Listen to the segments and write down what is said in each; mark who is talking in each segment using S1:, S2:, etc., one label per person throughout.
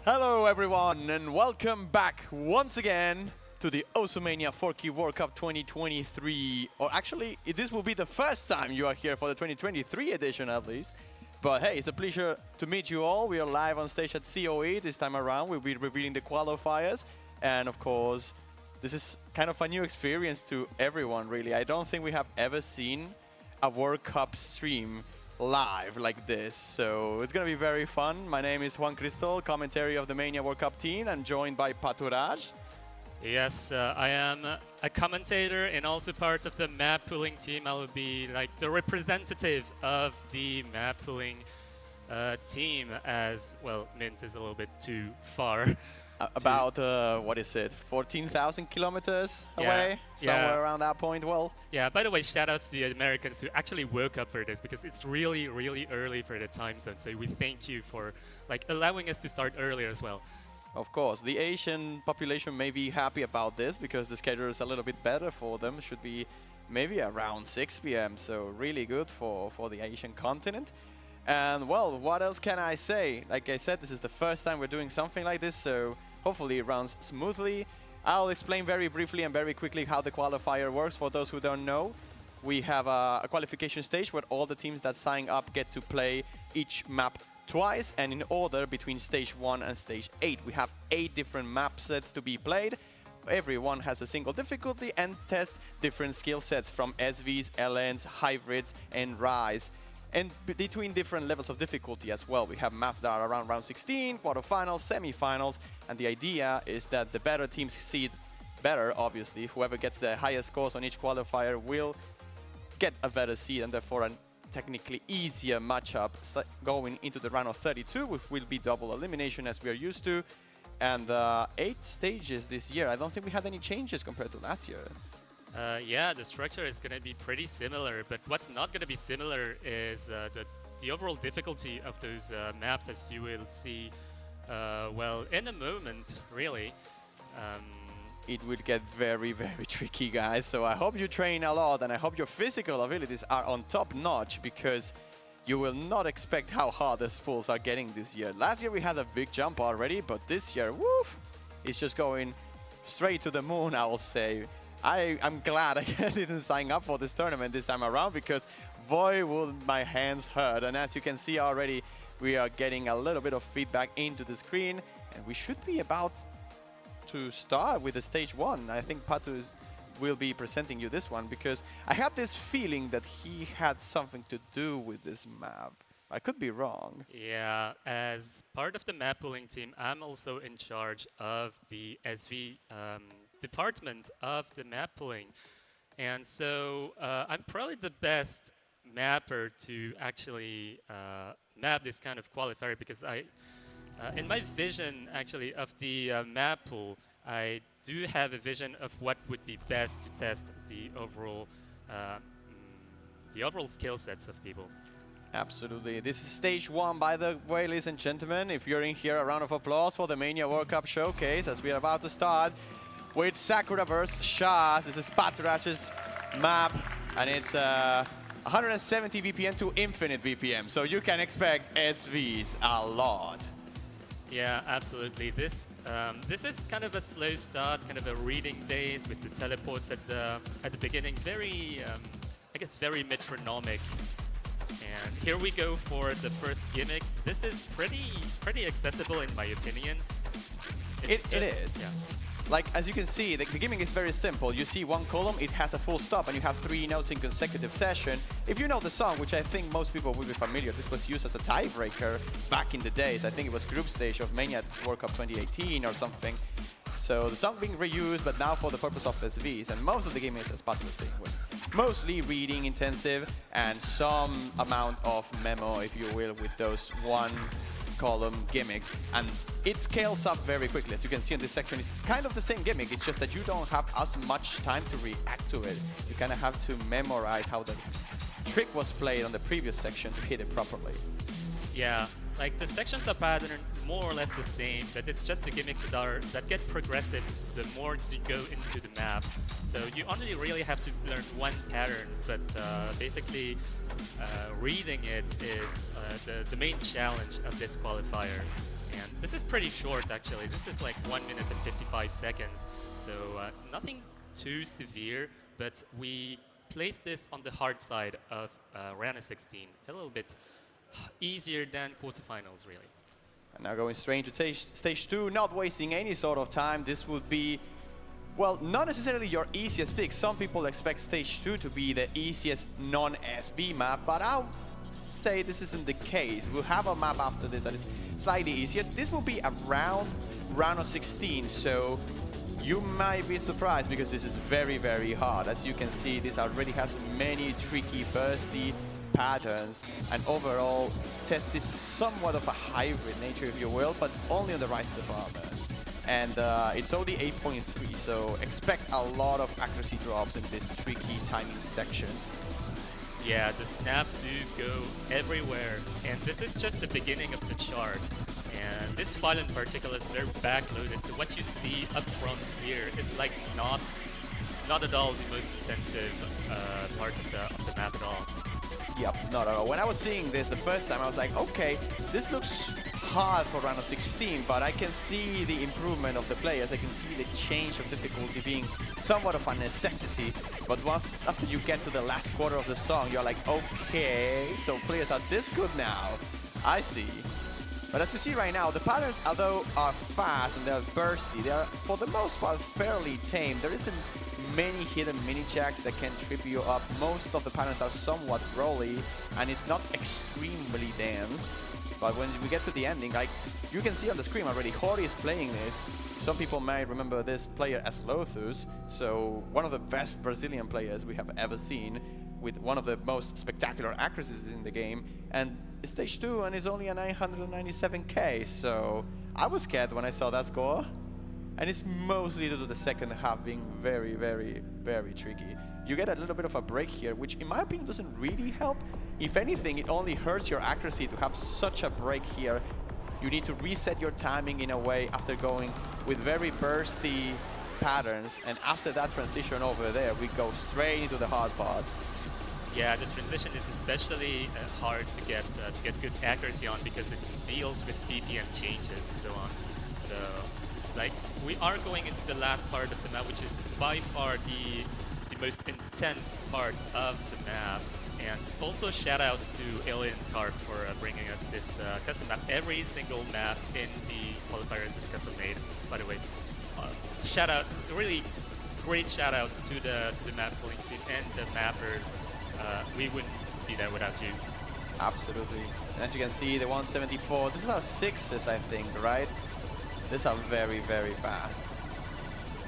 S1: Hello everyone and welcome back once again to the Mania 4Key World Cup 2023. Or actually, this will be the first time you are here for the 2023 edition at least. But hey, it's a pleasure to meet you all. We are live on stage at COE this time around. We'll be revealing the qualifiers. And of course, this is kind of a new experience to everyone really. I don't think we have ever seen a World Cup stream live like this, so it's gonna be very fun. My name is Juan Cristal, commentary of the Mania World Cup team, and joined by Paturaj.
S2: Yes, I am a commentator and also part of the map pooling team. I will be like the representative of the map pooling team, as well, Mint is a little bit too far.
S1: About, what is it, 14,000 kilometers away? Somewhere around that point, well.
S2: Yeah, by the way, shout outs to the Americans who actually woke up for this, because it's really, really early for the time zone. So we thank you for like allowing us to start earlier as well.
S1: Of course, the Asian population may be happy about this because the schedule is a little bit better for them. Should be maybe around 6 p.m. So really good for the Asian continent. And well, what else can I say? Like I said, this is the first time we're doing something like this, so hopefully it runs smoothly. I'll explain very briefly and very quickly how the qualifier works for those who don't know. We have a qualification stage where all the teams that sign up get to play each map twice and in order between stage 1 and stage 8. We have 8 different map sets to be played. Everyone has a single difficulty and test different skill sets from SVs, LNs, hybrids and Rise. And between different levels of difficulty as well. We have maps that are around round 16, quarterfinals, semifinals, and the idea is that the better teams seed better, obviously. Whoever gets the highest scores on each qualifier will get a better seed and therefore a technically easier matchup going into the round of 32, which will be double elimination as we are used to. And 8 stages this year. I don't think we had any changes compared to last year.
S2: Yeah, the structure is going to be pretty similar, but what's not going to be similar is the overall difficulty of those maps, as you will see, well, in a moment, really.
S1: It will get very, very tricky, guys, so I hope you train a lot and I hope your physical abilities are on top notch, because you will not expect how hard the spools are getting this year. Last year we had a big jump already, but this year, woof, it's just going straight to the moon, I will say. I'm glad I didn't sign up for this tournament this time around, because boy will my hands hurt. And as you can see already, we are getting a little bit of feedback into the screen, and we should be about to start with the stage 1. I think Patu will be presenting you this one, because I have this feeling that he had something to do with this map. I could be wrong.
S2: Yeah, as part of the map pooling team, I'm also in charge of the SV department of the map pooling. And so I'm probably the best mapper to actually map this kind of qualifier, because in my vision actually of the map pool, I do have a vision of what would be best to test the overall skill sets of people.
S1: Absolutely. This is stage 1, by the way, ladies and gentlemen. If you're in here, a round of applause for the Mania World Cup Showcase as we are about to start with Sakura vs. Shaz. This is Patrash's map, and it's 170 VPM to infinite VPM, so you can expect SVs a lot.
S2: Yeah, absolutely. This is kind of a slow start, kind of a reading phase with the teleports at the beginning. Very, I guess, very metronomic. And here we go for the first gimmicks. This is pretty accessible in my opinion.
S1: It is. Yeah. Like, as you can see, the gimmick is very simple. You see one column, it has a full stop, and you have 3 notes in consecutive session. If you know the song, which I think most people will be familiar, this was used as a tiebreaker back in the days. I think it was group stage of Mania World Cup 2018 or something. So the song being reused, but now for the purpose of SVs. And most of the gimmicks, as Pat was saying, was mostly reading intensive and some amount of memo, if you will, with those one-column gimmicks. And it scales up very quickly. As you can see in this section, it's kind of the same gimmick. It's just that you don't have as much time to react to it. You kind of have to memorize how the trick was played on the previous section to hit it properly.
S2: Yeah, like the sections are patterned more or less the same, but it's just the gimmicks that get progressive the more you go into the map. So you only really have to learn one pattern, but basically reading it is the main challenge of this qualifier. And this is pretty short, actually. This is like 1 minute and 55 seconds. So nothing too severe, but we place this on the hard side of round of 16. A little bit easier than quarterfinals, really.
S1: And now going straight into stage 2, not wasting any sort of time. This would be, well, not necessarily your easiest pick. Some people expect stage 2 to be the easiest non-SB map, but I'll say this isn't the case. We'll have a map after this that is slightly easier. This will be around round of 16, so you might be surprised because this is very, very hard. As you can see, this already has many tricky, bursty patterns, and overall test is somewhat of a hybrid nature, if you will, but only on the rise department. And it's only 8.3, so expect a lot of accuracy drops in these tricky timing sections.
S2: Yeah, the snaps do go everywhere, and this is just the beginning of the chart. And this file in particular is very backloaded, so what you see up front here is like not at all the most intensive part of the map at all.
S1: Yep, not at all. When I was seeing this the first time, I was like, okay, this looks hard for round of 16, but I can see the improvement of the players. I can see the change of difficulty being somewhat of a necessity. But after you get to the last quarter of the song, you're like, okay, so players are this good now. I see. But as you see right now, the patterns, although are fast and they're bursty, they are for the most part fairly tame. There isn't many hidden mini jacks that can trip you up. Most of the patterns are somewhat rolly, and it's not extremely dense. But when we get to the ending, like you can see on the screen already, Hori is playing this. Some people might remember this player as Lothus, so one of the best Brazilian players we have ever seen, with one of the most spectacular accuracies in the game, and it's stage 2 and it's only a 997k, so I was scared when I saw that score. And it's mostly due to the second half being very, very, very tricky. You get a little bit of a break here, which in my opinion doesn't really help. If anything, it only hurts your accuracy to have such a break here. You need to reset your timing in a way after going with very bursty patterns, and after that transition over there, we go straight into the hard parts.
S2: Yeah, the transition is especially hard to get good accuracy on because it deals with BPM changes and so on. So, like, we are going into the last part of the map, which is by far the most intense part of the map. And also shout-outs to Alien Cart for bringing us this custom map. Every single map in the qualifiers is custom made, by the way. Shout-out, really great shout-outs to the map pulling team and the mappers. We wouldn't be there without you.
S1: Absolutely. And as you can see, the 174, this is our sixes, I think, right? These are very, very fast.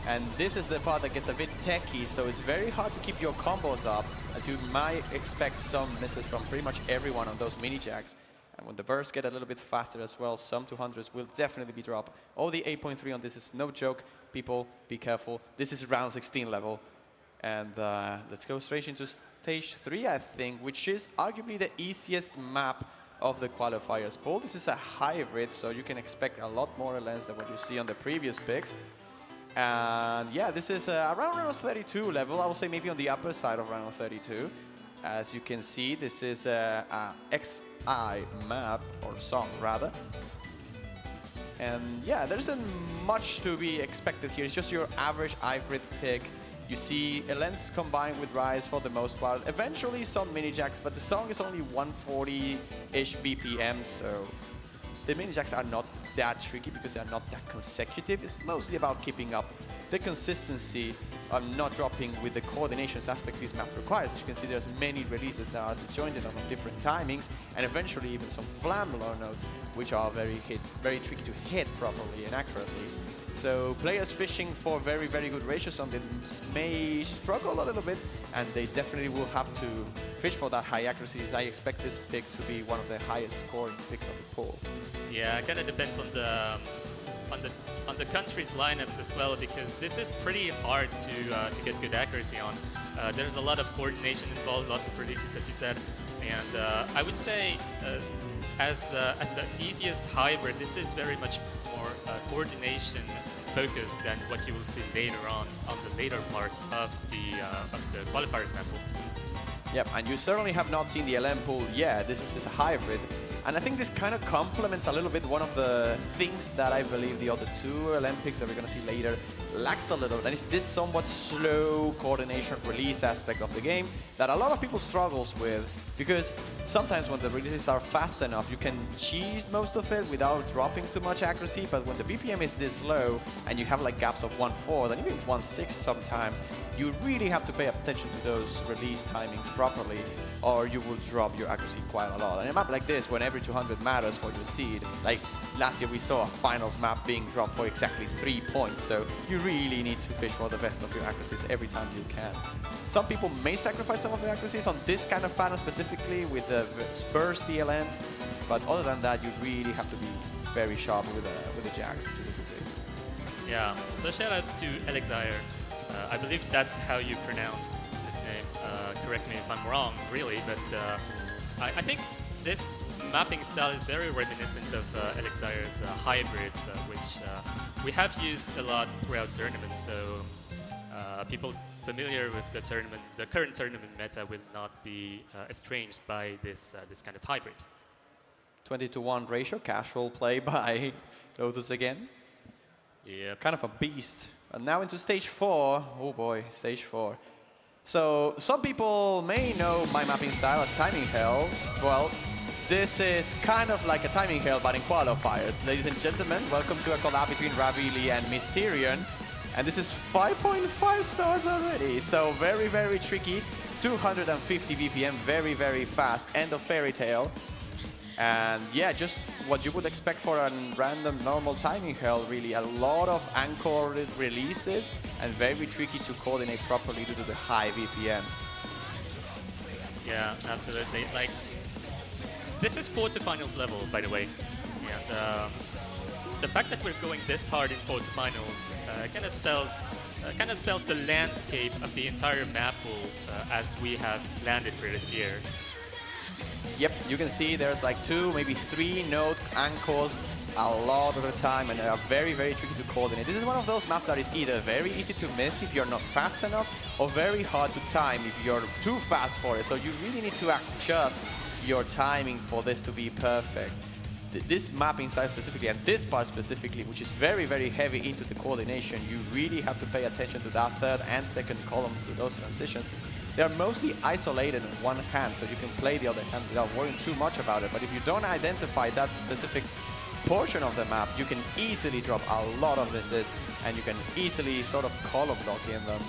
S1: And this is the part that gets a bit techy, so it's very hard to keep your combos up, as you might expect some misses from pretty much everyone on those mini jacks. And when the bursts get a little bit faster as well, some 200s will definitely be dropped. All the 8.3 on this is no joke. People, be careful. This is round 16 level. And let's go straight into stage 3, I think, which is arguably the easiest map of the qualifiers pool. This is a hybrid, so you can expect a lot more lens than what you see on the previous picks. And yeah, this is around round 32 level. I will say maybe on the upper side of round 32. As you can see, this is a XI map, or song rather. And yeah, there isn't much to be expected here. It's just your average hybrid pick. You see a lens combined with Rise for the most part. Eventually some mini jacks, but the song is only 140-ish BPM, so the mini jacks are not that tricky because they're not that consecutive. It's mostly about keeping up the consistency of not dropping with the coordinations aspect this map requires. As you can see, there's many releases that are disjointed on different timings, and eventually even some flam low notes, which are very tricky to hit properly and accurately. So players fishing for very, very good ratios on this may struggle a little bit, and they definitely will have to fish for that high accuracy. I expect this pick to be one of the highest scoring picks of the pool.
S2: Yeah, it kind of depends on the country's lineups as well, because this is pretty hard to get good accuracy on. There's a lot of coordination involved, lots of releases, as you said, and I would say as the easiest hybrid, this is very much more coordination focused than what you will see later on the later part of the qualifiers map pool.
S1: Yep, and you certainly have not seen the LM pool yet. This is just a hybrid. And I think this kind of complements a little bit one of the things that I believe the other two Olympics that we're going to see later lacks a little. And it's this somewhat slow coordination release aspect of the game that a lot of people struggles with, because sometimes when the releases are fast enough, you can cheese most of it without dropping too much accuracy. But when the BPM is this low and you have like gaps of 1/4 and even 1/6 sometimes, you really have to pay attention to those release timings properly, or you will drop your accuracy quite a lot. And a map like this, when every 200 matters for your seed, like last year we saw a finals map being dropped for exactly 3 points, so you really need to fish for the best of your accuracies every time you can. Some people may sacrifice some of their accuracies on this kind of pattern specifically with the burst DLNs, but other than that, you really have to be very sharp with the jacks.
S2: Yeah, so shoutouts to Elixir. I believe that's how you pronounce his name. Correct me if I'm wrong, really, but I think this mapping style is very reminiscent of Elixir's hybrids, which we have used a lot throughout tournaments. So people familiar with the current tournament meta, will not be estranged by this kind of hybrid.
S1: 20-to-1 ratio, casual play by Lotus again.
S2: Yeah,
S1: kind of a beast. And now into stage 4. Oh boy, stage 4. So some people may know my mapping style as timing hell. Well, this is kind of like a timing hell, but in qualifiers. Ladies and gentlemen, welcome to a collab between Ravili and Mysterion. And this is 5.5 stars already. So very, very tricky. 250 BPM, very, very fast. End of Fairy Tale. And yeah, just what you would expect for a random normal timing hell, really. A lot of anchored releases and very tricky to coordinate properly due to the high BPM.
S2: Yeah, absolutely. Like, this is quarterfinals level, by the way. And the fact that we're going this hard in quarterfinals kind of spells the landscape of the entire map pool as we have planned it for this year.
S1: Yep, you can see there's like 2, maybe 3 node anchors a lot of the time, and they are very, very tricky to coordinate. This is one of those maps that is either very easy to miss if you're not fast enough, or very hard to time if you're too fast for it. So you really need to adjust your timing for this to be perfect. This mapping style specifically, and this part specifically, which is very, very heavy into the coordination, you really have to pay attention to that third and second column through those transitions. They're mostly isolated in one hand, so you can play the other hand without worrying too much about it. But if you don't identify that specific portion of the map, you can easily drop a lot of misses, and you can easily sort of column block in them.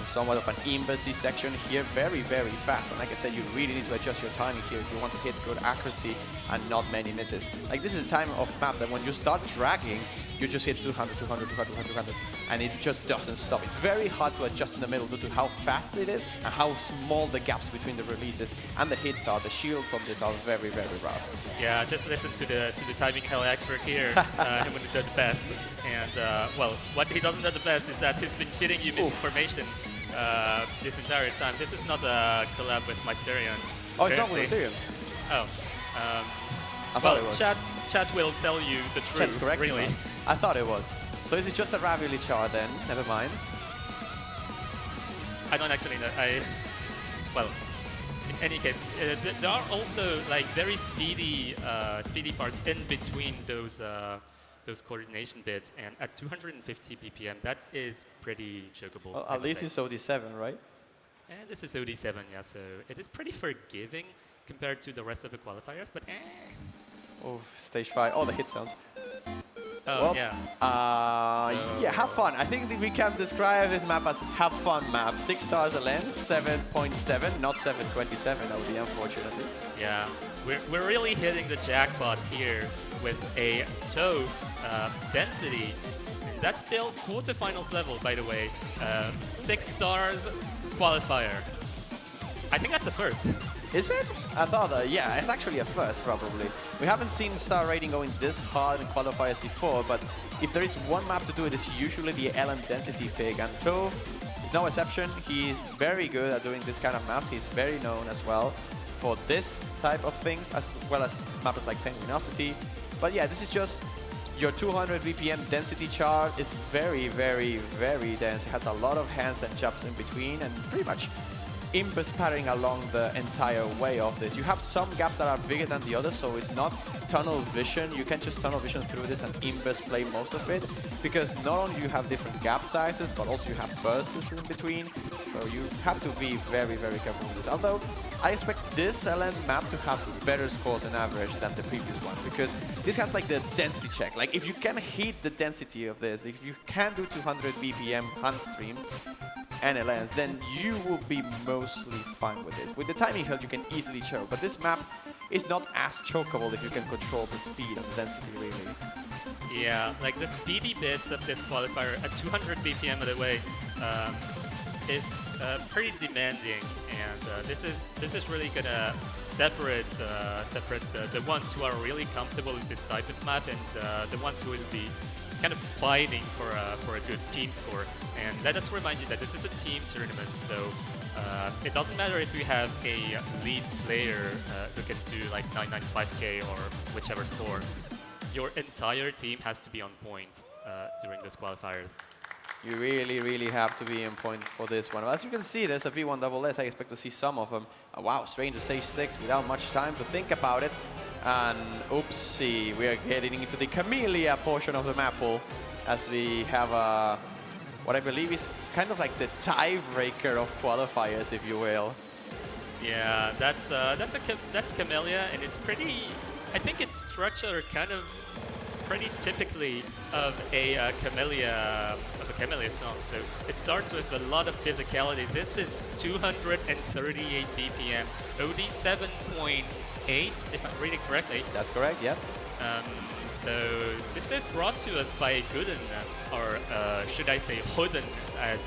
S1: Somewhat of an embassy section here, very, very fast. And like I said, you really need to adjust your timing here if you want to hit good accuracy and not many misses. Like, this is a time of map that when you start dragging, you just hit 200, 200, 200, 200, 200, and it just doesn't stop. It's very hard to adjust in the middle due to how fast it is and how small the gaps between the releases and the hits are. The shields on this are very, very rough.
S2: Yeah, just listen to the timing hell expert here, him with the best. And well, what he doesn't know the best is that he's been feeding you misinformation this entire time. This is not a collab with Mysterion.
S1: Oh, it's not with Mysterion?
S2: Oh.
S1: I thought it was.
S2: Chat will tell you the truth, really.
S1: I thought it was. So is it just a Ravili char then? Never mind.
S2: I don't actually know. Well, in any case, there are also like very speedy parts in between those coordination bits, and at 250 BPM, that is pretty chokeable.
S1: Well, at least it's OD7, right?
S2: And this is OD7, yeah, so it is pretty forgiving compared to the rest of the qualifiers, but
S1: Oh, stage 5. Oh, the hit sounds.
S2: Oh,
S1: well,
S2: yeah.
S1: Yeah, have fun. I think that we can describe this map as have fun map. 6 stars a lens, 7.7, not 727 OD, unfortunately.
S2: Yeah, we're really hitting the jackpot here with a toe density. And that's still quarterfinals level, by the way. 6 stars qualifier. I think that's a first.
S1: Is it? I thought, yeah, it's actually a first, probably. We haven't seen star rating going this hard in qualifiers before, but if there is one map to do it, it's usually the LM density pick. And Tove is no exception. He's very good at doing this kind of maps. He's very known as well for this type of things, as well as maps like Penguinosity. But yeah, this is just your 200 BPM density chart. Is very, very, very dense. It has a lot of hands and jumps in between, and pretty much impasse patterning along the entire way of this. You have some gaps that are bigger than the others, so it's not tunnel vision. You can just tunnel vision through this and impasse play most of it, because not only you have different gap sizes, but also you have bursts in between. So you have to be very, very careful with this. Although I expect this LN map to have better scores on average than the previous one, because this has like the density check. Like if you can hit the density of this, if you can do 200 BPM hunt streams and LNs, then you will be mostly fine with this. With the timing hill, you can easily choke, but this map is not as chokeable if you can control the speed and the density, really.
S2: Yeah, like the speedy bits of this qualifier at 200 BPM of the way is pretty demanding, and this is really gonna separate the ones who are really comfortable with this type of map and the ones who will be kind of fighting for a good team score. And let us remind you that this is a team tournament, so it doesn't matter if you have a lead player who can do like 995k or whichever score. Your entire team has to be on point during those qualifiers.
S1: You really, really have to be in point for this one. As you can see, there's a V1SS. I expect to see some of them. Wow, straight to stage 6 without much time to think about it. And oopsie, we are getting into the Camellia portion of the map pool, as we have what I believe is kind of like the tiebreaker of qualifiers, if you will.
S2: Yeah, that's Camellia, and it's pretty. I think it's structured kind of pretty typically of a Camellia song. So it starts with a lot of physicality. This is 238 BPM, OD 7.8, if I'm reading correctly.
S1: That's correct. Yep.
S2: So this is brought to us by Gooden, or should I say Hoden, as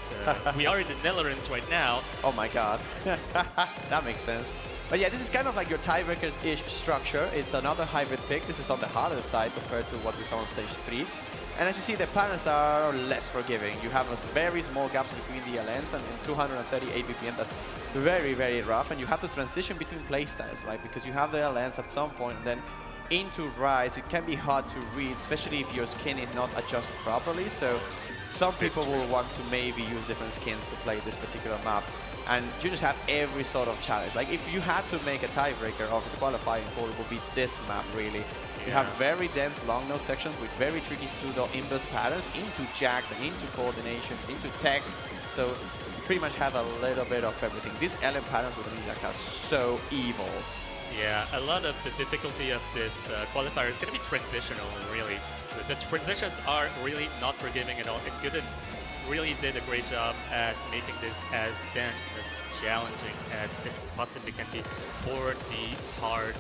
S2: we are in the Netherlands right now.
S1: Oh my god. That makes sense. But yeah, this is kind of like your tiebreaker-ish structure. It's another hybrid pick. This is on the harder side compared to what we saw on stage 3. And as you see, the patterns are less forgiving. You have very small gaps between the LNs, and in 238 BPM, that's very, very rough. And you have to transition between playstyles, right? Because you have the LNs at some point, and then into Rise, it can be hard to read, especially if your skin is not adjusted properly. So some people will want to maybe use different skins to play this particular map. And you just have every sort of challenge. Like if you had to make a tiebreaker of the qualifying pool, it would be this map, really. You have very dense long nose sections with very tricky pseudo impasse patterns into jacks and into coordination, into tech. So you pretty much have a little bit of everything. These LM patterns with the jacks are so evil.
S2: Yeah, a lot of the difficulty of this qualifier is going to be transitional, really. The transitions are really not forgiving at all. And Gooden really did a great job at making this as dense and as challenging as it possibly can be for the hard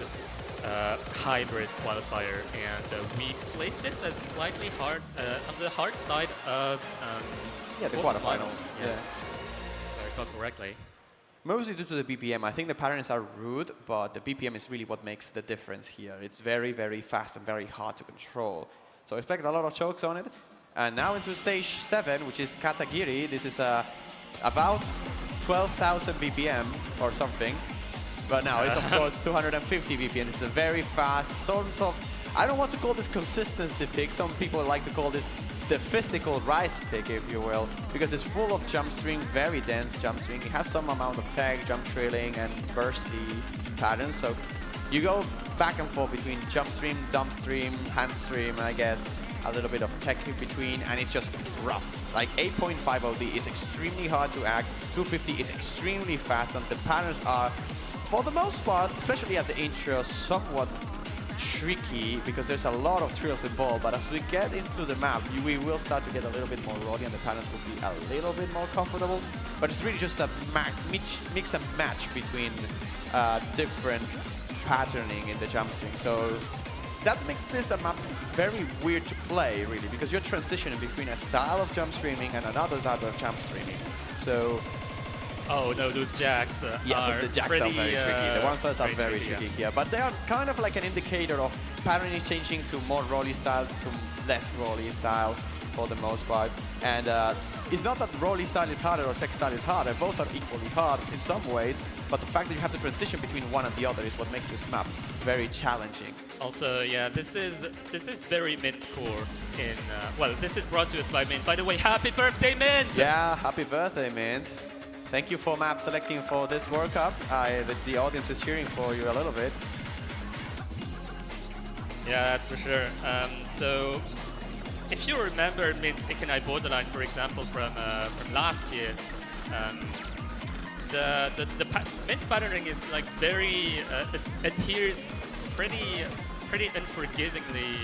S2: hybrid qualifier. And we placed this as slightly hard on the hard side of
S1: the quarterfinals.
S2: Yeah, if I recall correctly.
S1: Mostly due to the BPM. I think the patterns are rude, but the BPM is really what makes the difference here. It's very, very fast and very hard to control. So expect a lot of chokes on it. And now into stage 7, which is Katagiri. This is about 12,000 BPM or something. But now it's, of course, 250 BPM. It's a very fast, sort of, I don't want to call this consistency pick. Some people like to call this the physical rise pick, if you will, because it's full of jump string, very dense jump string. It has some amount of tag, jump trailing, and bursty patterns. So you go back and forth between jump stream, dump stream, hand stream, I guess, a little bit of tech in between, and it's just rough. Like 8.5 OD is extremely hard to act, 250 is extremely fast, and the patterns are, for the most part, especially at the intro, somewhat tricky because there's a lot of trills involved. But as we get into the map, we will start to get a little bit more rolly, and the patterns will be a little bit more comfortable. But it's really just a mix and match between different patterning in the jump string. So that makes this a map very weird to play, really, because you're transitioning between a style of jump streaming and another type of jump streaming. So
S2: oh no, those jacks are
S1: the jacks
S2: pretty,
S1: are very tricky. The one first are very
S2: tricky
S1: here, but they are kind of like an indicator of pattern is changing to more rolly style, to less rolly style for the most part. And it's not that rolly style is harder or tech style is harder. Both are equally hard in some ways, but the fact that you have to transition between one and the other is what makes this map very challenging.
S2: Also, yeah, this is very Mint core in well, this is brought to us by Mint. By the way, happy birthday, Mint!
S1: Yeah, happy birthday, Mint. Thank you for map selecting for this World Cup. The audience is cheering for you a little bit.
S2: Yeah, that's for sure. So, if you remember Min's Ikenai Borderline, for example, from last year, Min's patterning is like very, it adheres pretty unforgivingly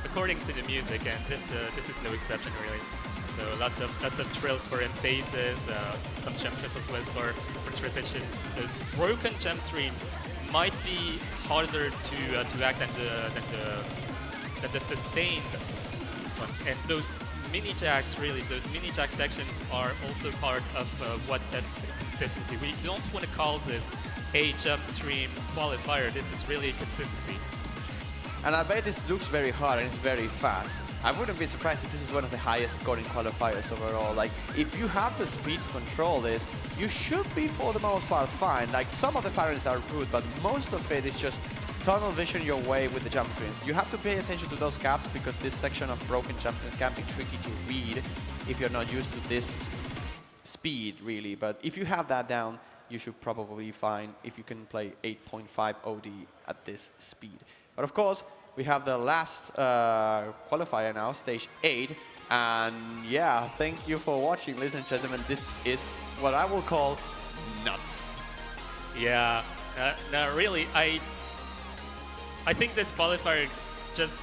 S2: according to the music, and this is no exception really. So lots of trills for phases, some jump as well for transitions. Those broken jump streams might be harder to act than the sustained ones, and those mini jacks those mini jack sections are also part of what tests consistency. We don't want to call this a jump stream qualifier. This is really consistency.
S1: And I bet this looks very hard and it's very fast. I wouldn't be surprised if this is one of the highest scoring qualifiers overall. Like, if you have the speed to control this, you should be for the most part fine. Like, some of the patterns are good, but most of it is just tunnel vision your way with the jump streams. You have to pay attention to those gaps because this section of broken jump streams can be tricky to read if you're not used to this speed, really. But if you have that down, you should probably be fine if you can play 8.5 OD at this speed. But of course, we have the last qualifier now, stage 8. And yeah, thank you for watching, ladies and gentlemen. This is what I will call nuts.
S2: Yeah, no, really, I think this qualifier this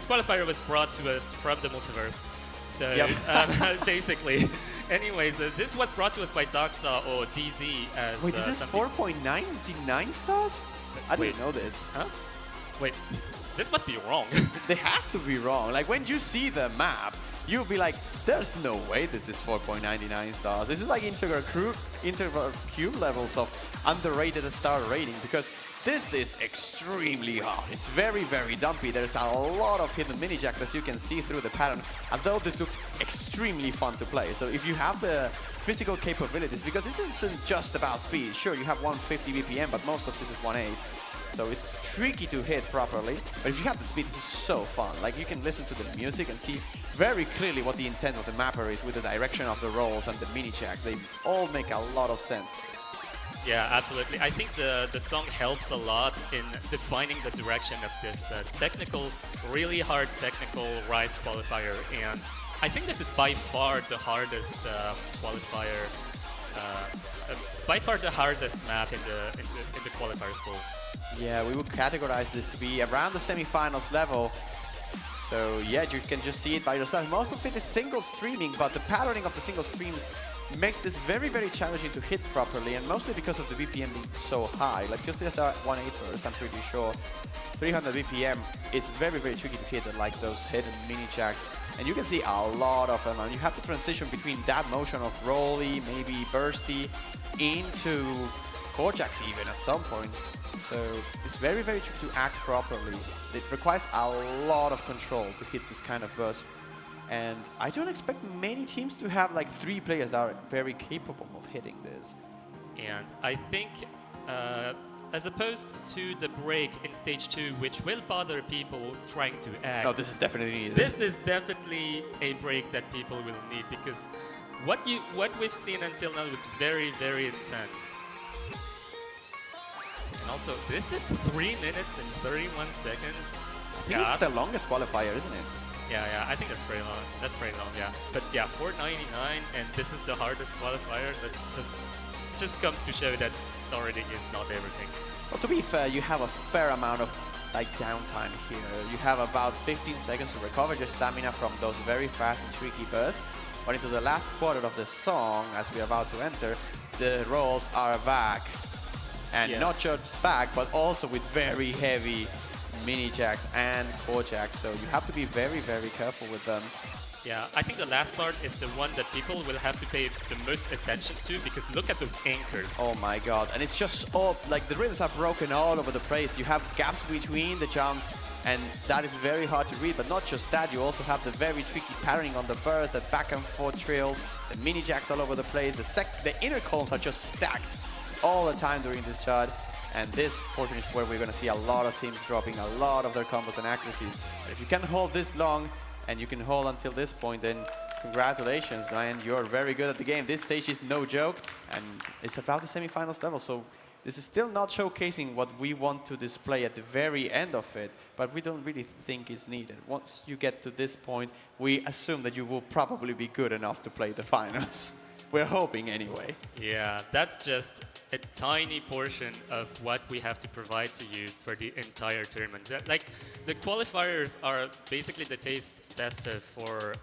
S2: qualifier was brought to us from the multiverse. So yep. Basically, anyways, this was brought to us by Darkstar or DZ as.
S1: Wait, this is 4.99 stars? I didn't know this.
S2: Huh? Wait, this must be wrong.
S1: It has to be wrong. Like, when you see the map, you'll be like, there's no way this is 4.99 stars. This is like integral cube levels of underrated star rating, because this is extremely hard. It's very, very dumpy. There's a lot of hidden mini jacks, as you can see through the pattern, although this looks extremely fun to play. So if you have the physical capabilities, because this isn't just about speed. Sure, you have 150 BPM, but most of this is 1.8. So it's tricky to hit properly. But if you have the speed, this is so fun. Like, you can listen to the music and see very clearly what the intent of the mapper is with the direction of the rolls and the mini jacks. They all make a lot of sense.
S2: Yeah, absolutely. I think the song helps a lot in defining the direction of this really hard technical Rise qualifier. And I think this is by far the hardest qualifier, by far the hardest map in the qualifiers pool.
S1: Yeah, we would categorize this to be around the semifinals level. So yeah, you can just see it by yourself. Most of it is single streaming, but the patterning of the single streams makes this very, very challenging to hit properly, and mostly because of the BPM being so high. Like, just as a 1/8ers, I'm pretty sure 300 BPM is very, very tricky to hit, like those hidden mini jacks. And you can see a lot of them, and you have to transition between that motion of rolly, maybe bursty, into core jacks even at some point. So it's very, very tricky to act properly. It requires a lot of control to hit this kind of burst. And I don't expect many teams to have like 3 players that are very capable of hitting this.
S2: And I think, as opposed to the break in stage 2, which will bother people trying to act.
S1: No, this is definitely needed.
S2: This is definitely a break that people will need, because what we've seen until now was very, very intense. And also, this is 3 minutes and 31 seconds.
S1: I think this is the longest qualifier, isn't it?
S2: Yeah, I think that's pretty long. That's pretty long, yeah. But yeah, 499, and this is the hardest qualifier. That just comes to show that starting is not everything.
S1: Well, to be fair, you have a fair amount of like downtime here. You have about 15 seconds to recover your stamina from those very fast and tricky bursts. But into the last quarter of the song, as we're about to enter, the rolls are back. And not just back, but also with very heavy mini jacks and core jacks, so you have to be very, very careful with them.
S2: Yeah, I think the last part is the one that people will have to pay the most attention to, because look at those anchors.
S1: Oh my god, and it's just all, like, the rhythms are broken all over the place. You have gaps between the jumps, and that is very hard to read, but not just that, you also have the very tricky patterning on the burst, the back and forth trails, the mini jacks all over the place, the inner columns are just stacked all the time during this chart. And this portion is where we're going to see a lot of teams dropping a lot of their combos and accuracies. But if you can hold this long, and you can hold until this point, then Congratulations, Ryan. You're very good at the game. This stage is no joke, and it's about the semifinals level. So this is still not showcasing what we want to display at the very end of it, but we don't really think is needed. Once you get to this point, we assume that you will probably be good enough to play the finals. We're hoping anyway.
S2: Yeah, that's just a tiny portion of what we have to provide to you for the entire tournament. Like, the qualifiers are basically the taste tester for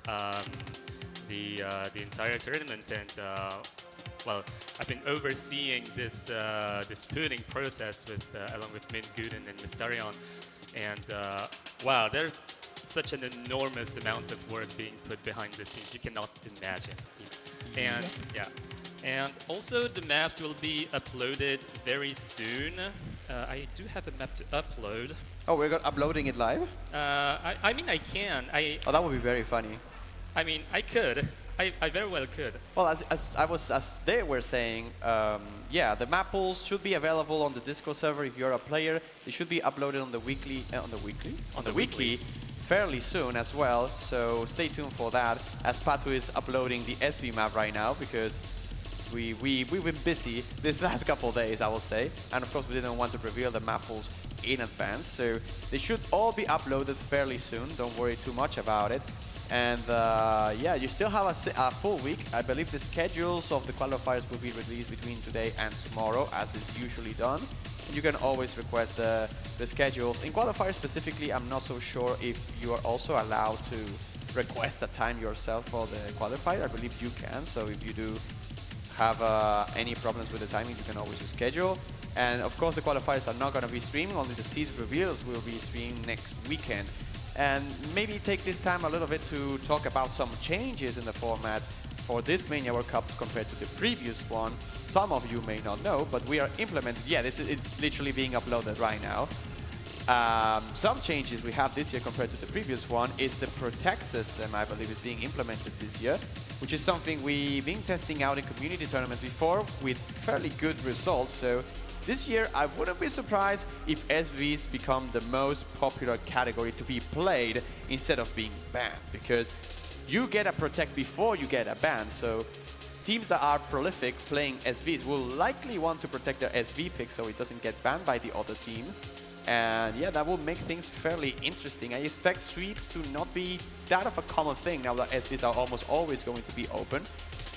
S2: the entire tournament, and well, I've been overseeing this this pooling process with along with Min Guden and Mystarion, and wow, there's such an enormous amount of work being put behind the scenes. You cannot imagine. And yeah, and also the maps will be uploaded very soon. I do have a map to upload.
S1: Oh, we're uploading it live?
S2: I mean, I can.
S1: Oh, that would be very funny.
S2: I mean, I could. I very well could.
S1: Well, as they were saying, yeah, the map pools should be available on the Discord server if you're a player. They should be uploaded on the wiki fairly soon as well. So stay tuned for that. As Patu is uploading the SV map right now, because we've been busy this last couple of days, I will say, and of course we didn't want to reveal the map pools in advance. So they should all be uploaded fairly soon. Don't worry too much about it. And yeah, you still have a full week. I believe the schedules of the qualifiers will be released between today and tomorrow, as is usually done. And you can always request the schedules. In qualifiers specifically, I'm not so sure if you are also allowed to request a time yourself for the qualifier. I believe you can. So if you do have any problems with the timing, you can always schedule. And of course, the qualifiers are not going to be streaming. Only the seeds reveals will be streamed next weekend. And maybe take this time a little bit to talk about some changes in the format for this Mania World Cup compared to the previous one. Some of you may not know, but we are implementing, yeah, it's literally being uploaded right now. Some changes we have this year compared to the previous one is the Protect system, I believe, is being implemented this year, which is something we've been testing out in community tournaments before with fairly good results. So this year, I wouldn't be surprised if SVs become the most popular category to be played instead of being banned, because you get a Protect before you get a ban. So teams that are prolific playing SVs will likely want to protect their SV pick so it doesn't get banned by the other team. And yeah, that will make things fairly interesting. I expect sweeps to not be that of a common thing now that SVs are almost always going to be open.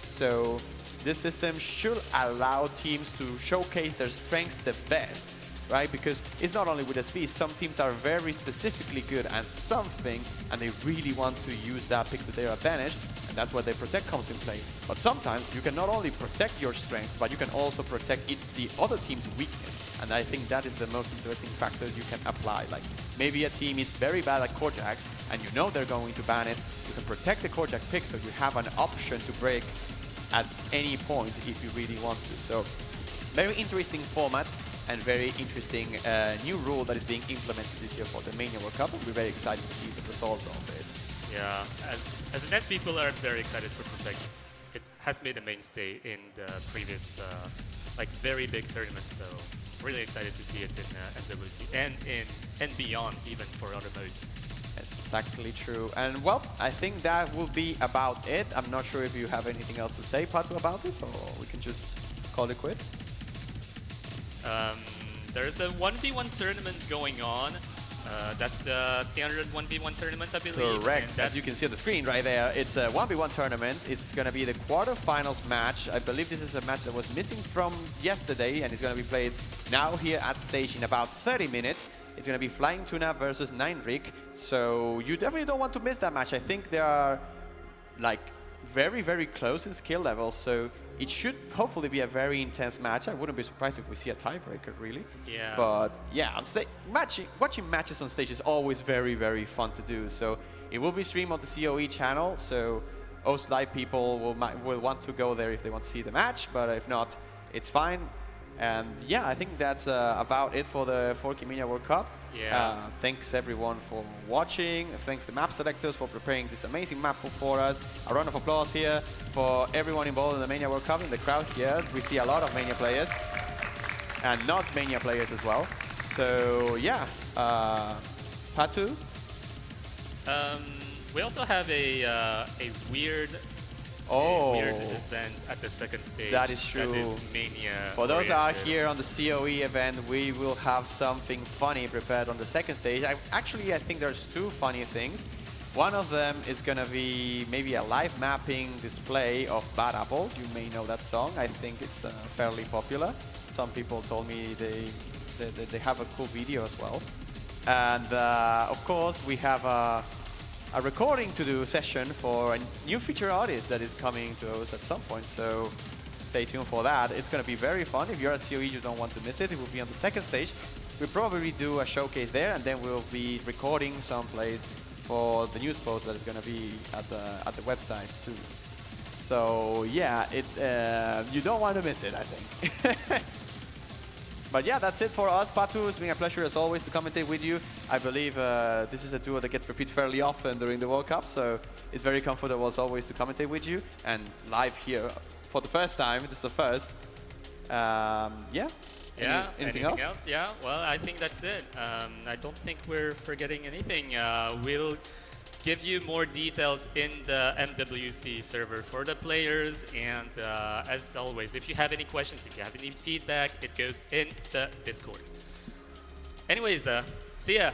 S1: So this system should allow teams to showcase their strengths the best, right? Because it's not only with SVs, some teams are very specifically good at something and they really want to use that pick to their advantage, and that's where their Protect comes in play. But sometimes you can not only protect your strength, but you can also protect the other team's weakness. And I think that is the most interesting factor you can apply. Like, maybe a team is very bad at Korjaks and you know they're going to ban it. You can protect the Korjak pick so you have an option to break at any point if you really want to. So very interesting format and very interesting new rule that is being implemented this year for the Mania World Cup. We're very excited to see the results of it.
S2: Yeah, as the Nets people are very excited for Protect. It has made a mainstay in the previous like very big tournaments, so really excited to see it in NWC and beyond, even for other modes.
S1: That's exactly true. And well, I think that will be about it. I'm not sure if you have anything else to say, Patu, about this, or we can just call it quit.
S2: There's a 1v1 tournament going on. That's the standard 1v1 tournament, I believe.
S1: Correct. As you can see on the screen right there, it's a 1v1 tournament. It's going to be the quarterfinals match. I believe this is a match that was missing from yesterday, and it's going to be played now here at stage in about 30 minutes. It's going to be Flying Tuna versus Ninerik. So you definitely don't want to miss that match. I think they are like very, very close in skill levels. So it should hopefully be a very intense match. I wouldn't be surprised if we see a tiebreaker, really.
S2: Yeah.
S1: But yeah, on watching matches on stage is always very, very fun to do. So it will be streamed on the COE channel. So us live people will want to go there if they want to see the match. But if not, it's fine. And yeah, I think that's about it for the 4K Mania World Cup.
S2: Yeah.
S1: Thanks everyone for watching. Thanks the map selectors for preparing this amazing map for us. A round of applause here for everyone involved in the Mania World Cup. In the crowd here, we see a lot of Mania players and not Mania players as well. So yeah, Patu?
S2: We also have a weird event at the second stage.
S1: That is true.
S2: That is mania.
S1: For those that are here on the COE event, we will have something funny prepared on the second stage. I think there's two funny things. One of them is going to be maybe a live mapping display of Bad Apple. You may know that song. I think it's fairly popular. Some people told me they have a cool video as well. And of course, we have a recording to do session for a new feature artist that is coming to us at some point. So stay tuned for that. It's going to be very fun. If you're at COE, you don't want to miss it. It will be on the second stage. We'll probably do a showcase there, and then we'll be recording someplace for the news post that is going to be at the website soon. So yeah, it's you don't want to miss it, I think. But yeah, that's it for us. Patu, it's been a pleasure as always to commentate with you. I believe this is a duo that gets repeated fairly often during the World Cup, so it's very comfortable as always to commentate with you and live here for the first time. This is the first. Yeah.
S2: Yeah,
S1: anything else?
S2: Yeah, well, I think that's it. I don't think we're forgetting anything. We'll give you more details in the MWC server for the players. And as always, if you have any questions, if you have any feedback, it goes in the Discord. Anyways, see ya.